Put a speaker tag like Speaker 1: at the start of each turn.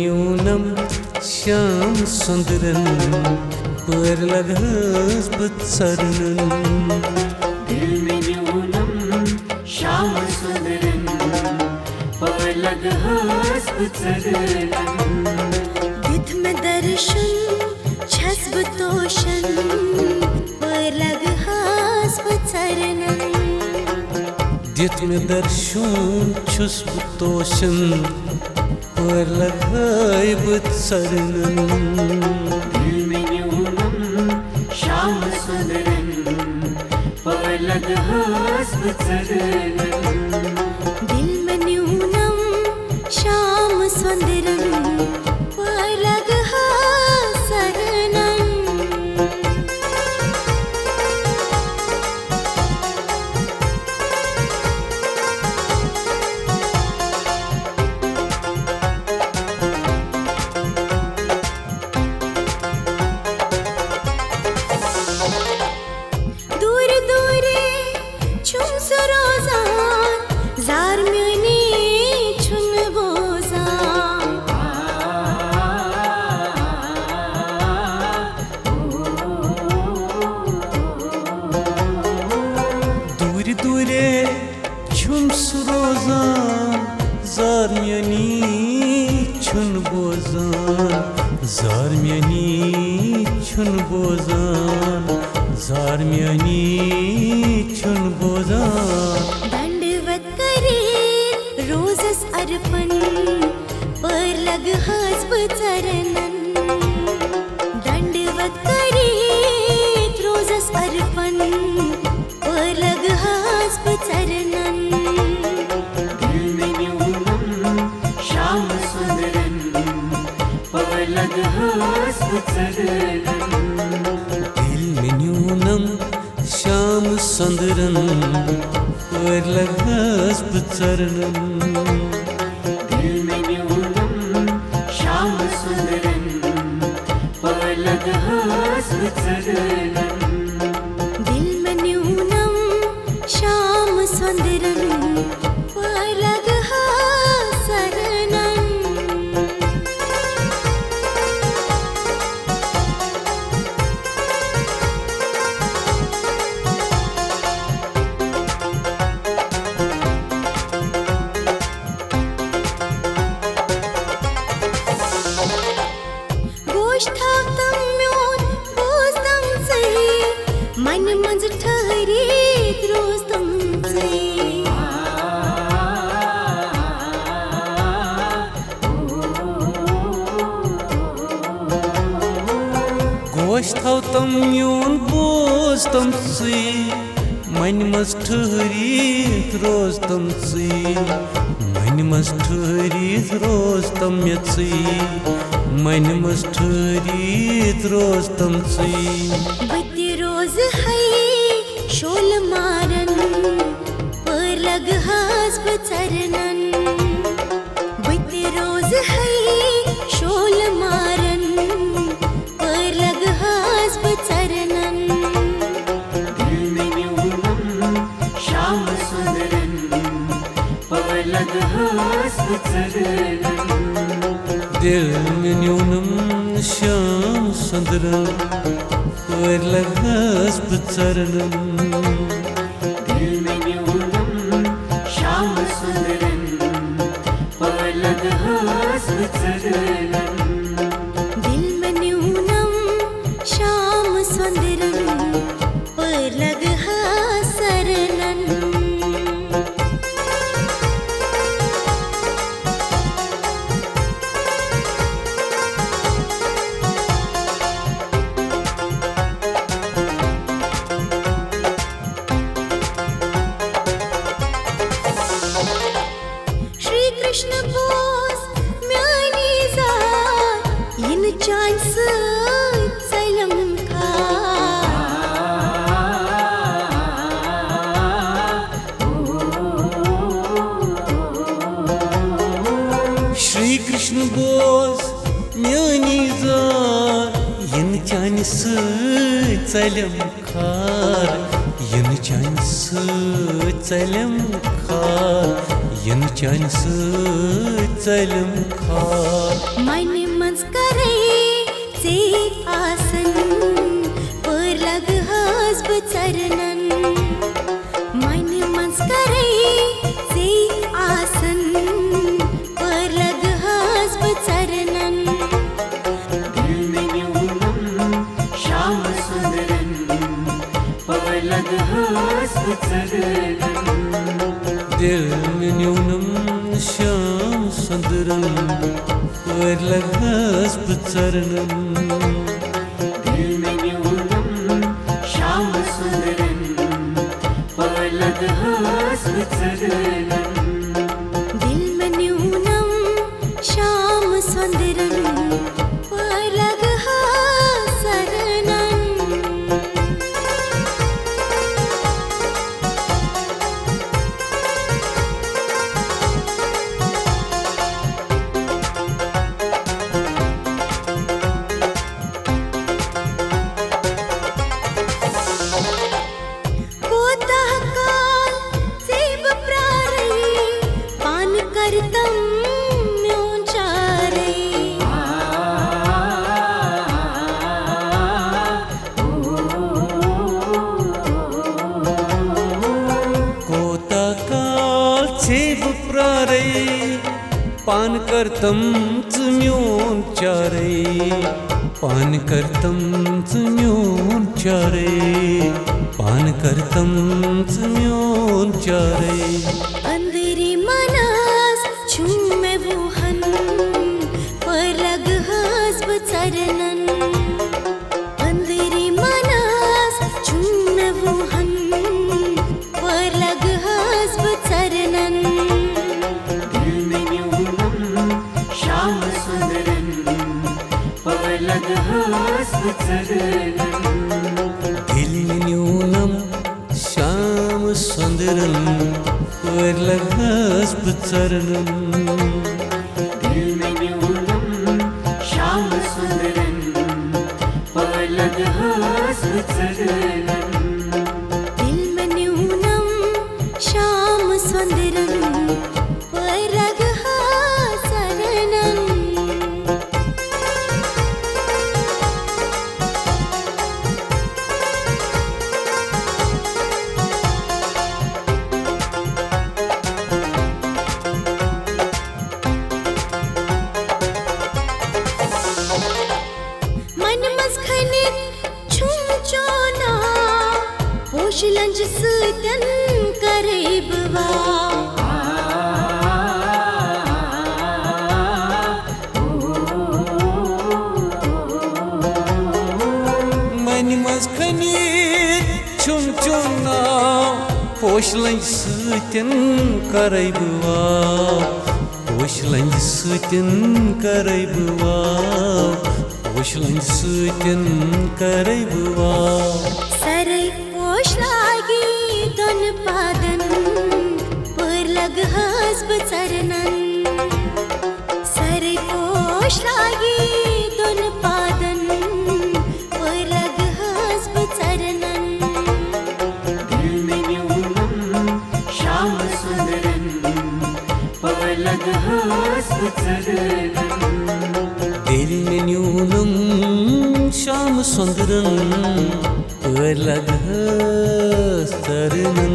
Speaker 1: न्यूनम श्याम सुंदरन पर लगहस बत्सरनन
Speaker 2: दिल में न्यूनम श्याम सुंदरन पर लगहस बत्सरनन
Speaker 3: विध में दर्शन छस बतोशन पर लगहस बत्सरनन
Speaker 1: दित में दर्शन छुस बतोशन पर लगहय बत्सरनन
Speaker 2: दिल में न्यूनम श्याम सुंदरन पर लगहस बत्सरनन
Speaker 3: दिल में न्यूनम श्याम सुंदरन पर लगहस सरनन दूर दूरे छुम सरोजान जार म्यूनी छुन बोजान
Speaker 1: दूर दूरे छुम सुरोजान ज़ारम्यनी छुन बोजान ज़ारम्यनी छुन बोजान ज़ारम्यनी छुन बोजान
Speaker 3: दंडवत करे रोजस अर्पण पर लगहस बत्सरनन दंडवत करे रोजस अर्पण पर लगहस बत्सरनन
Speaker 2: दिल में न्यूनम श्याम सुंदरन पर लगहस बत्सरनन
Speaker 1: दिल में न्यूनम श्याम सुंदरन पर लगहस बत्सरनन
Speaker 2: दिल में न्यूनम श्याम सुंदरन पर लगहस बत्सरनन
Speaker 3: दिल में न्यूनम श्याम सुंदरन पर लगहस सरनन गोश्त तम म्योन बोस्तम से मन मंज ठहरी रोस्तम से
Speaker 1: गोश्त थव तम म्यून बोझ तम सी मन मज ठहरीत रोज तम सी मन मज ठहरीत रोज तम सी मन मज ठहरीत रोज तम सी
Speaker 3: बत्ती रोज है शोल मारन पर लगहस बत्सरनन बत्ती रोज है शोल मारन पर लगहस बत्सरनन
Speaker 2: दिल में न्यूनम श्याम सुंदरन पर लगहस बत्सरनन
Speaker 1: दिल में न्यूनम श्याम सुंदरन पर लगहस बत्सरनन
Speaker 2: दिल में न्यूनम श्याम सुंदरन पर लगहस बत्सरनन
Speaker 3: दिल में न्यूनम श्याम सुंदरन पर लगहस सरनन श्री कृष्ण बोस म्यानी ज़ात इन चांद सलम खा
Speaker 1: श्री कृष्ण बोस म्यानी ज़ात इन चान सलम खार इन चान सलम खार इन चान सलम खार
Speaker 3: मन
Speaker 1: लगस चरणन
Speaker 2: दिल में न्यूनम श्याम सुंदरन पलक हस्म चरणन
Speaker 3: दिल में न्यूनम श्याम सुंदरन पलक हसरनन करतम म्यों चारे
Speaker 1: कोता काल छेब प्रारे पान करतम म्योन चारे पान करतम म्योन चारे पान करतम म्योन चारे
Speaker 3: अंधेरी मनस झूमे वोहन पलग हस्ब चरणन अंधेरी मनस झूमे वोहन पलग हस्ब चरणन
Speaker 2: दिल में न्यूनम श्याम सुंदरन पलक हस्म चरणन
Speaker 1: दिल में न्यूनम श्याम सुंदरन लगस चरणन
Speaker 2: दिल में न्यूनम श्याम सुंदरन पलक हस्म चरणन
Speaker 3: दिल में न्यूनम श्याम सुंदरन पलग हसरनन पोशलंज सुतन करेबवा
Speaker 1: मन मज खनी छुम चुना पोशलंज सुतन करेबवा पोशलंज सुतन करेबवा पोशलंज सुतन करेबवा
Speaker 3: सरे पोश लागी दोन पादन पलग हस्ब चरणन सरे पोश लागी दोन पादन पलग हस्ब चरणन
Speaker 2: दिल में न्यूनम श्याम सुंदरन पलक हस्म चरणन
Speaker 1: दिल में न्यूनम श्याम सुंदरन पलग चरणन